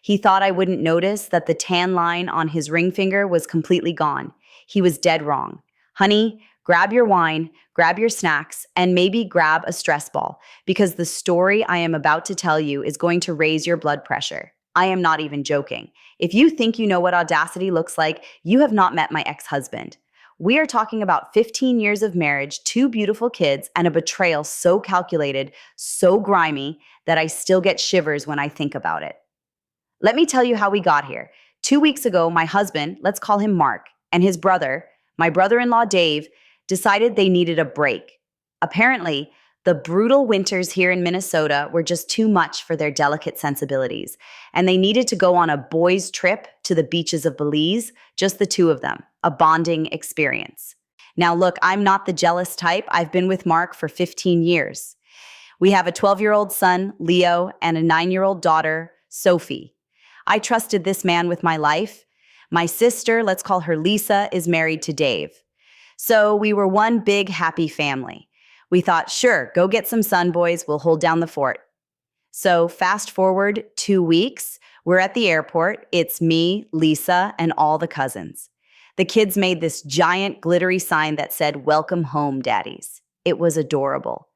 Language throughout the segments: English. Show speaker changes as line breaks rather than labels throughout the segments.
He thought I wouldn't notice that the tan line on his ring finger was completely gone. He was dead wrong. Honey, grab your wine, grab your snacks, and maybe grab a stress ball, because the story I am about to tell you is going to raise your blood pressure. I am not even joking. If you think you know what audacity looks like, you have not met my ex-husband. We are talking about 15 years of marriage, two beautiful kids, and a betrayal so calculated, so grimy, that I still get shivers when I think about it. Let me tell you how we got here. 2 weeks ago, my husband, let's call him Mark, and his brother, my brother-in-law Dave, decided they needed a break. Apparently, the brutal winters here in Minnesota were just too much for their delicate sensibilities, and they needed to go on a boys' trip to the beaches of Belize, just the two of them, a bonding experience. Now, look, I'm not the jealous type. I've been with Mark for 15 years. We have a 12-year-old son, Leo, and a 9-year-old daughter, Sophie. I trusted this man with my life. My sister, let's call her Lisa, is married to Dave. So we were one big happy family. We thought, sure, go get some sun, boys. We'll hold down the fort. So fast forward 2 weeks, we're at the airport. It's me, Lisa, and all the cousins. The kids made this giant glittery sign that said, "Welcome home, daddies." It was adorable.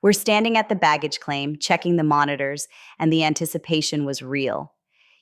We're standing at the baggage claim, checking the monitors, and the anticipation was real.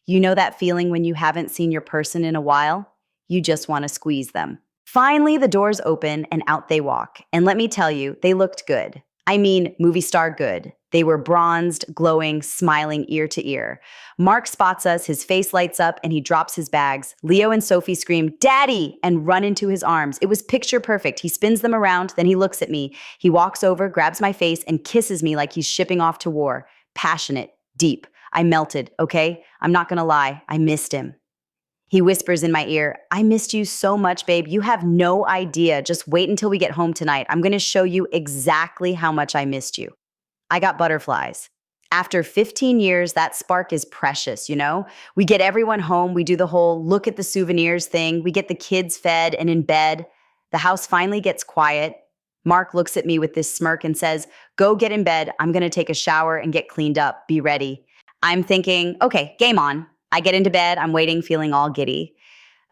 You know that feeling when you haven't seen your person in a while? You just want to squeeze them. Finally, the doors open and out they walk. And let me tell you, they looked good. I mean, movie star good. They were bronzed, glowing, smiling ear to ear. Mark spots us, his face lights up, and he drops his bags. Leo and Sophie scream, "Daddy!" and run into his arms. It was picture perfect. He spins them around, then he looks at me. He walks over, grabs my face, and kisses me like he's shipping off to war. Passionate, deep. I melted, okay? I'm not gonna lie, I missed him. He whispers in my ear, "I missed you so much, babe. You have no idea. Just wait until we get home tonight. I'm going to show you exactly how much I missed you." I got butterflies. After 15 years, that spark is precious, you know? We get everyone home. We do the whole look at the souvenirs thing. We get the kids fed and in bed. The house finally gets quiet. Mark looks at me with this smirk and says, "Go get in bed. I'm going to take a shower and get cleaned up. Be ready." I'm thinking, okay, game on. I get into bed, I'm waiting, feeling all giddy.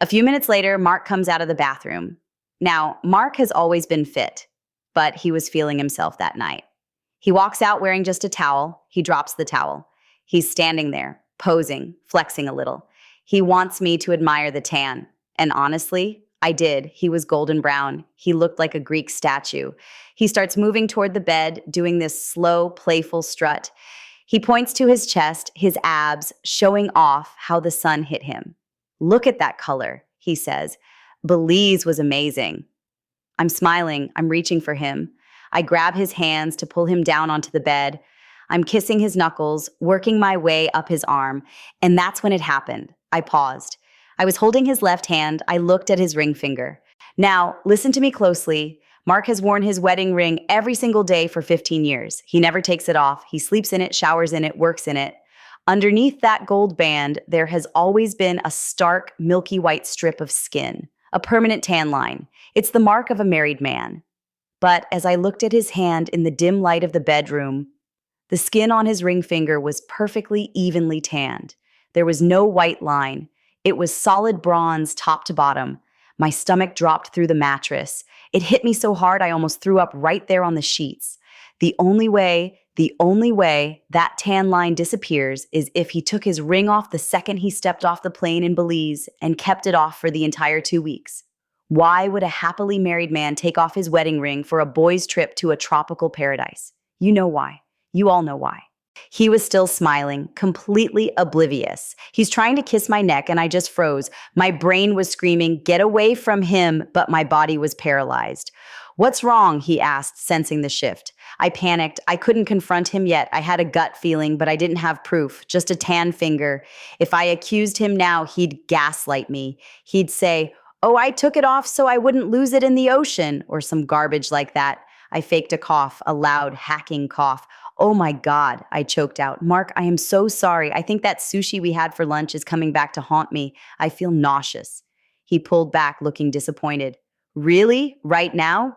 A few minutes later, Mark comes out of the bathroom. Now, Mark has always been fit, but he was feeling himself that night. He walks out wearing just a towel. He drops the towel. He's standing there, posing, flexing a little. He wants me to admire the tan. And honestly, I did. He was golden brown. He looked like a Greek statue. He starts moving toward the bed, doing this slow, playful strut. He points to his chest, his abs, showing off how the sun hit him. "Look at that color," he says. "Belize was amazing." I'm smiling. I'm reaching for him. I grab his hands to pull him down onto the bed. I'm kissing his knuckles, working my way up his arm, and that's when it happened. I paused. I was holding his left hand. I looked at his ring finger. Now, listen to me closely. Mark has worn his wedding ring every single day for 15 years. He never takes it off. He sleeps in it, showers in it, works in it. Underneath that gold band, there has always been a stark, milky white strip of skin, a permanent tan line. It's the mark of a married man. But as I looked at his hand in the dim light of the bedroom, the skin on his ring finger was perfectly evenly tanned. There was no white line. It was solid bronze top to bottom. My stomach dropped through the mattress. It hit me so hard I almost threw up right there on the sheets. The only way that tan line disappears is if he took his ring off the second he stepped off the plane in Belize and kept it off for the entire 2 weeks. Why would a happily married man take off his wedding ring for a boys' trip to a tropical paradise? You know why. You all know why. He was still smiling, completely oblivious. He's trying to kiss my neck, and I just froze. My brain was screaming, "Get away from him," but my body was paralyzed. "What's wrong?" he asked, sensing the shift. I panicked. I couldn't confront him yet. I had a gut feeling, but I didn't have proof, just a tan finger. If I accused him now, he'd gaslight me. He'd say, "Oh, I took it off so I wouldn't lose it in the ocean," or some garbage like that. I faked a cough, a loud, hacking cough. "Oh my God," I choked out. "Mark, I am so sorry. I think that sushi we had for lunch is coming back to haunt me. I feel nauseous." He pulled back, looking disappointed. "Really? Right now?"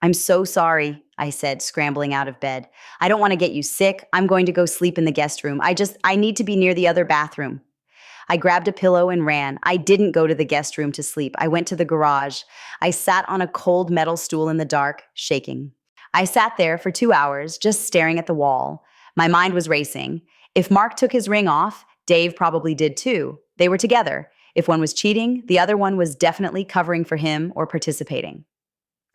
"I'm so sorry," I said, scrambling out of bed. "I don't want to get you sick. I'm going to go sleep in the guest room. I need to be near the other bathroom." I grabbed a pillow and ran. I didn't go to the guest room to sleep. I went to the garage. I sat on a cold metal stool in the dark, shaking. I sat there for 2 hours, just staring at the wall. My mind was racing. If Mark took his ring off, Dave probably did too. They were together. If one was cheating, the other one was definitely covering for him or participating.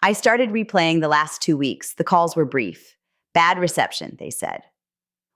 I started replaying the last 2 weeks. The calls were brief. Bad reception, they said.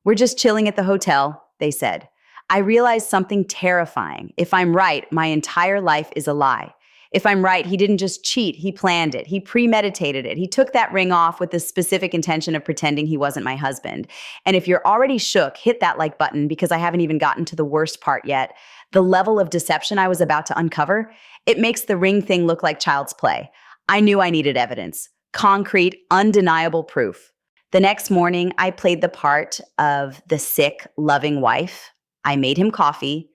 We're just chilling at the hotel, they said. I realized something terrifying. If I'm right, my entire life is a lie. If I'm right, he didn't just cheat, he planned it. He premeditated it. He took that ring off with the specific intention of pretending he wasn't my husband. And if you're already shook, hit that like button because I haven't even gotten to the worst part yet. The level of deception I was about to uncover, it makes the ring thing look like child's play. I knew I needed evidence. Concrete, undeniable proof. The next morning, I played the part of the sick, loving wife. I made him coffee.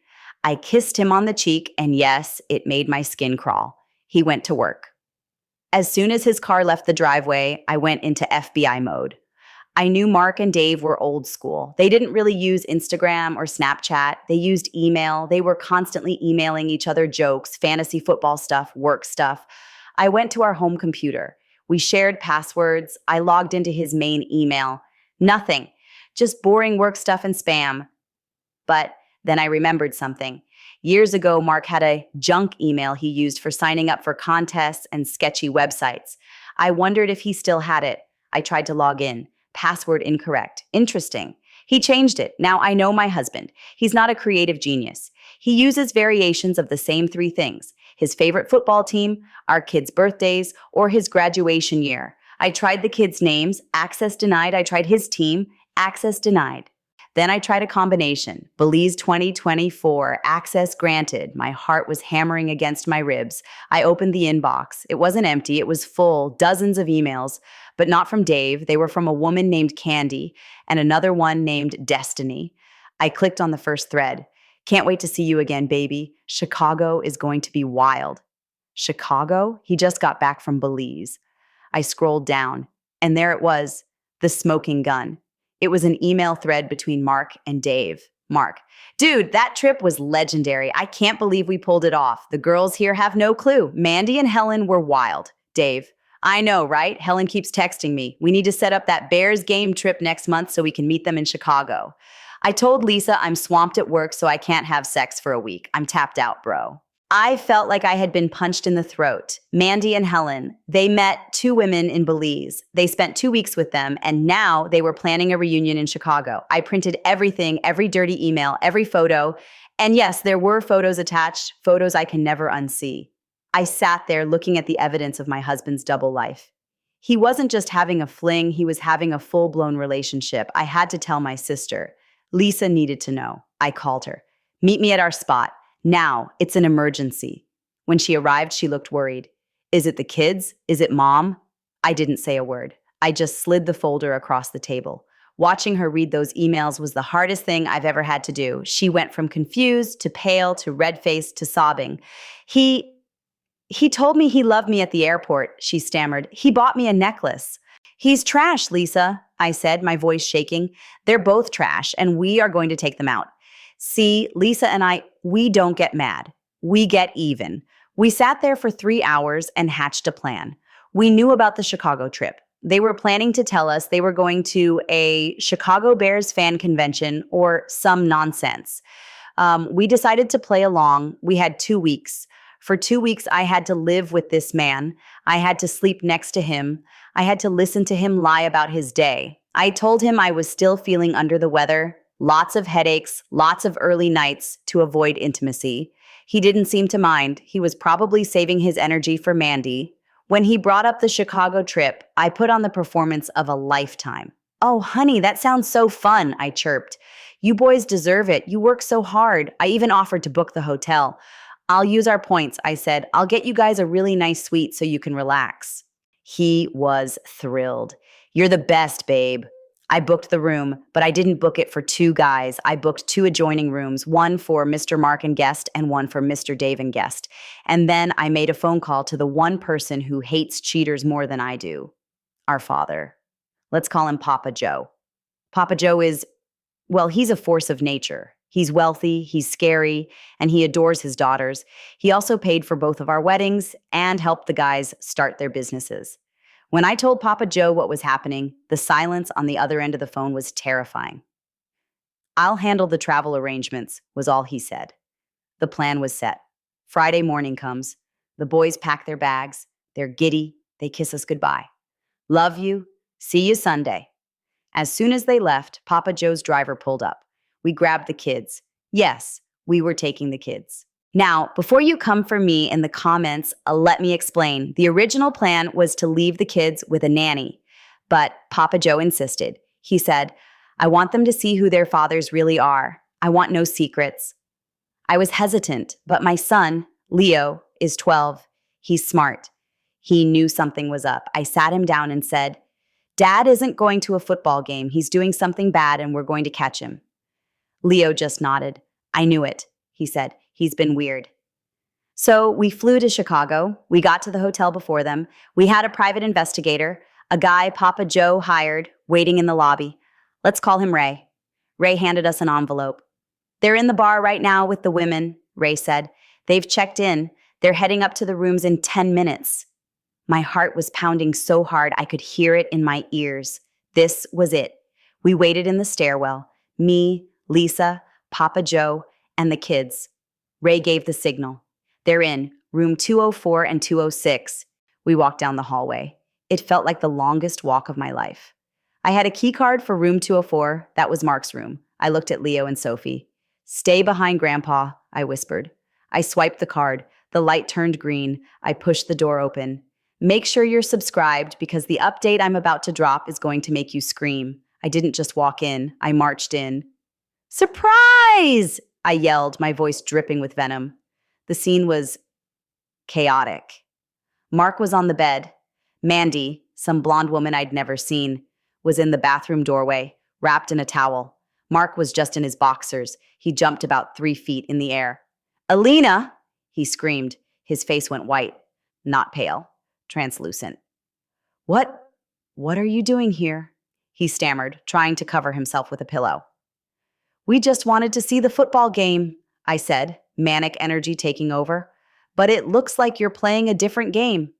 I kissed him on the cheek, and yes, it made my skin crawl. He went to work. As soon as his car left the driveway, I went into FBI mode. I knew Mark and Dave were old school. They didn't really use Instagram or Snapchat. They used email. They were constantly emailing each other jokes, fantasy football stuff, work stuff. I went to our home computer. We shared passwords. I logged into his main email. Nothing. Just boring work stuff and spam. But then I remembered something. Years ago, Mark had a junk email he used for signing up for contests and sketchy websites. I wondered if he still had it. I tried to log in. Password incorrect. Interesting. He changed it. Now I know my husband. He's not a creative genius. He uses variations of the same 3 things: his favorite football team, our kids' birthdays, or his graduation year. I tried the kids' names, access denied. I tried his team, access denied. Then I tried a combination, Belize 2024, access granted. My heart was hammering against my ribs. I opened the inbox. It wasn't empty, it was full, dozens of emails, but not from Dave. They were from a woman named Candy and another one named Destiny. I clicked on the first thread. Can't wait to see you again, baby. Chicago is going to be wild. Chicago? He just got back from Belize. I scrolled down, and there it was, the smoking gun. It was an email thread between Mark and Dave. Mark: dude, that trip was legendary. I can't believe we pulled it off. The girls here have no clue. Mandy and Helen were wild. Dave: I know, right? Helen keeps texting me. We need to set up that Bears game trip next month so we can meet them in Chicago. I told Lisa I'm swamped at work, so I can't have sex for a week. I'm tapped out, bro. I felt like I had been punched in the throat. Mandy and Helen, they met 2 women in Belize. They spent 2 weeks with them, and now they were planning a reunion in Chicago. I printed everything, every dirty email, every photo. And yes, there were photos attached, photos I can never unsee. I sat there looking at the evidence of my husband's double life. He wasn't just having a fling, he was having a full-blown relationship. I had to tell my sister. Lisa needed to know. I called her. Meet me at our spot. Now, it's an emergency. When she arrived, she looked worried. Is it the kids? Is it mom? I didn't say a word. I just slid the folder across the table. Watching her read those emails was the hardest thing I've ever had to do. She went from confused to pale to red-faced to sobbing. He told me he loved me at the airport, she stammered. He bought me a necklace. He's trash, Lisa, I said, my voice shaking. They're both trash, and we are going to take them out. See, Lisa and I, we don't get mad. We get even. We sat there for 3 hours and hatched a plan. We knew about the Chicago trip. They were planning to tell us they were going to a Chicago Bears fan convention or some nonsense. We decided to play along. We had 2 weeks. For 2 weeks, I had to live with this man. I had to sleep next to him. I had to listen to him lie about his day. I told him I was still feeling under the weather. Lots of headaches, lots of early nights to avoid intimacy. He didn't seem to mind. He was probably saving his energy for Mandy. When he brought up the Chicago trip, I put on the performance of a lifetime. Oh, honey, that sounds so fun, I chirped. You boys deserve it. You work so hard. I even offered to book the hotel. I'll use our points, I said. I'll get you guys a really nice suite so you can relax. He was thrilled. You're the best, babe. I booked the room, but I didn't book it for 2 guys. I booked 2 adjoining rooms, one for Mr. Mark and Guest and one for Mr. Dave and Guest. And then I made a phone call to the one person who hates cheaters more than I do, our father. Let's call him Papa Joe. Papa Joe is, well, he's a force of nature. He's wealthy, he's scary, and he adores his daughters. He also paid for both of our weddings and helped the guys start their businesses. When I told Papa Joe what was happening, the silence on the other end of the phone was terrifying. "I'll handle the travel arrangements," was all he said. The plan was set. Friday morning comes. The boys pack their bags. They're giddy. They kiss us goodbye. "Love you. See you Sunday." As soon as they left, Papa Joe's driver pulled up. We grabbed the kids. Yes, we were taking the kids. Now, before you come for me in the comments, let me explain. The original plan was to leave the kids with a nanny, but Papa Joe insisted. He said, "I want them to see who their fathers really are. I want no secrets." I was hesitant, but my son, Leo, is 12. He's smart. He knew something was up. I sat him down and said, "Dad isn't going to a football game. He's doing something bad and we're going to catch him." Leo just nodded. "I knew it," he said. "He's been weird." So we flew to Chicago. We got to the hotel before them. We had a private investigator, a guy Papa Joe hired, waiting in the lobby. Let's call him Ray. Ray handed us an envelope. "They're in the bar right now with the women," Ray said. "They've checked in. They're heading up to the rooms in 10 minutes. My heart was pounding so hard I could hear it in my ears. This was it. We waited in the stairwell. Me, Lisa, Papa Joe, and the kids. Ray gave the signal. "They're in, room 204 and 206. We walked down the hallway. It felt like the longest walk of my life. I had a key card for room 204. That was Mark's room. I looked at Leo and Sophie. "Stay behind Grandpa," I whispered. I swiped the card. The light turned green. I pushed the door open. "Make sure you're subscribed because the update I'm about to drop is going to make you scream." I didn't just walk in. I marched in. "Surprise!" I yelled, my voice dripping with venom. The scene was chaotic. Mark was on the bed. Mandy, some blonde woman I'd never seen, was in the bathroom doorway, wrapped in a towel. Mark was just in his boxers. He jumped about 3 feet in the air. "Alina!" he screamed. His face went white, not pale, translucent. What are you doing here?" he stammered, trying to cover himself with a pillow. "We just wanted to see the football game," I said, manic energy taking over. "But it looks like you're playing a different game."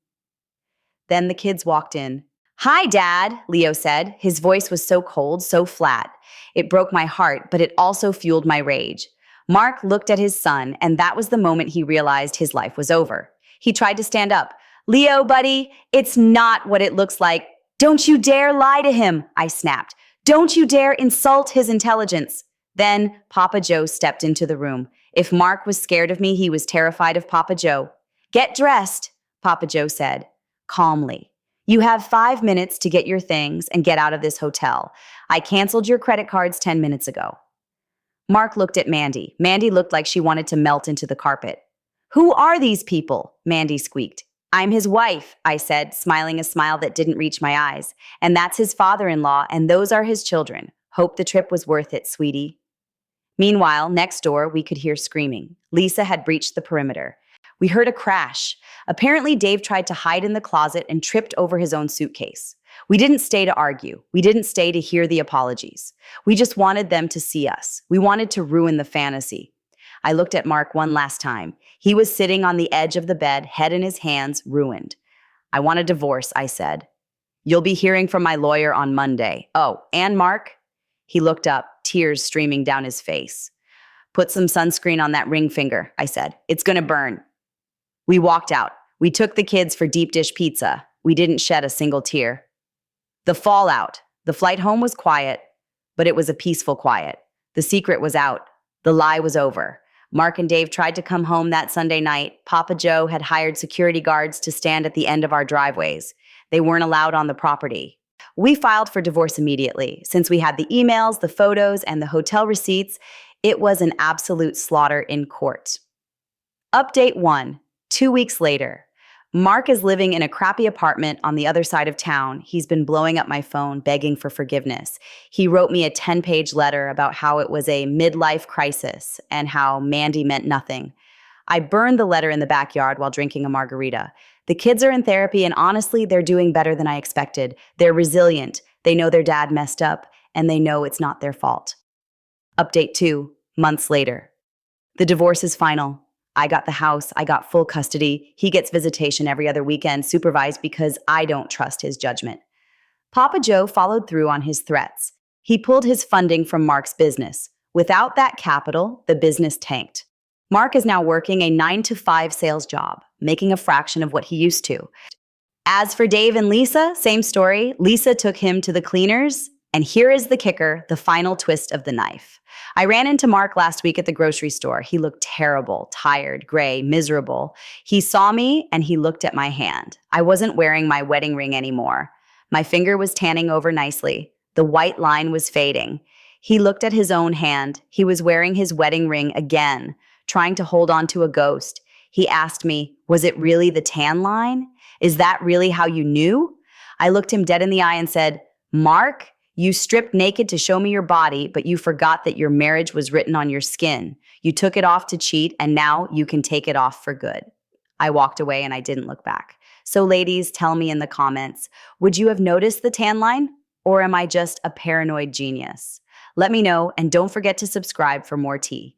Then the kids walked in. "Hi, Dad," Leo said. His voice was so cold, so flat. It broke my heart, but it also fueled my rage. Mark looked at his son, and that was the moment he realized his life was over. He tried to stand up. "Leo, buddy, it's not what it looks like. Don't you dare lie to him," I snapped. "Don't you dare insult his intelligence." Then Papa Joe stepped into the room. If Mark was scared of me, he was terrified of Papa Joe. "Get dressed," Papa Joe said, calmly. "You have 5 minutes to get your things and get out of this hotel. I canceled your credit cards 10 minutes ago." Mark looked at Mandy. Mandy looked like she wanted to melt into the carpet. "Who are these people?" Mandy squeaked. "I'm his wife," I said, smiling a smile that didn't reach my eyes. "And that's his father-in-law, and those are his children. Hope the trip was worth it, sweetie." Meanwhile, next door, we could hear screaming. Lisa had breached the perimeter. We heard a crash. Apparently, Dave tried to hide in the closet and tripped over his own suitcase. We didn't stay to argue. We didn't stay to hear the apologies. We just wanted them to see us. We wanted to ruin the fantasy. I looked at Mark one last time. He was sitting on the edge of the bed, head in his hands, ruined. "I want a divorce," I said. "You'll be hearing from my lawyer on Monday. Oh, and Mark?" He looked up, tears streaming down his face. "Put some sunscreen on that ring finger," I said. "It's gonna burn." We walked out. We took the kids for deep dish pizza. We didn't shed a single tear. The fallout. The flight home was quiet, but it was a peaceful quiet. The secret was out. The lie was over. Mark and Dave tried to come home that Sunday night. Papa Joe had hired security guards to stand at the end of our driveways. They weren't allowed on the property. We filed for divorce immediately. Since we had the emails, the photos, and the hotel receipts, it was an absolute slaughter in court. Update 1. 2 weeks later. Mark is living in a crappy apartment on the other side of town. He's been blowing up my phone, begging for forgiveness. He wrote me a 10-page letter about how it was a midlife crisis and how Mandy meant nothing. I burned the letter in the backyard while drinking a margarita. The kids are in therapy, and honestly, they're doing better than I expected. They're resilient. They know their dad messed up, and they know it's not their fault. Update 2. Months later. The divorce is final. I got the house, I got full custody. He gets visitation every other weekend, supervised because I don't trust his judgment. Papa Joe followed through on his threats. He pulled his funding from Mark's business. Without that capital, the business tanked. Mark is now working a 9 to 5 sales job, making a fraction of what he used to. As for Dave and Lisa, same story. Lisa took him to the cleaners, and here is the kicker, the final twist of the knife. I ran into Mark last week at the grocery store. He looked terrible, tired, gray, miserable. He saw me and he looked at my hand. I wasn't wearing my wedding ring anymore. My finger was tanning over nicely. The white line was fading. He looked at his own hand. He was wearing his wedding ring again, trying to hold on to a ghost. He asked me, was it really the tan line? Is that really how you knew? I looked him dead in the eye and said, Mark, you stripped naked to show me your body, but you forgot that your marriage was written on your skin. You took it off to cheat, and now you can take it off for good. I walked away and I didn't look back. So ladies, tell me in the comments, would you have noticed the tan line? Or am I just a paranoid genius? Let me know, and don't forget to subscribe for more tea.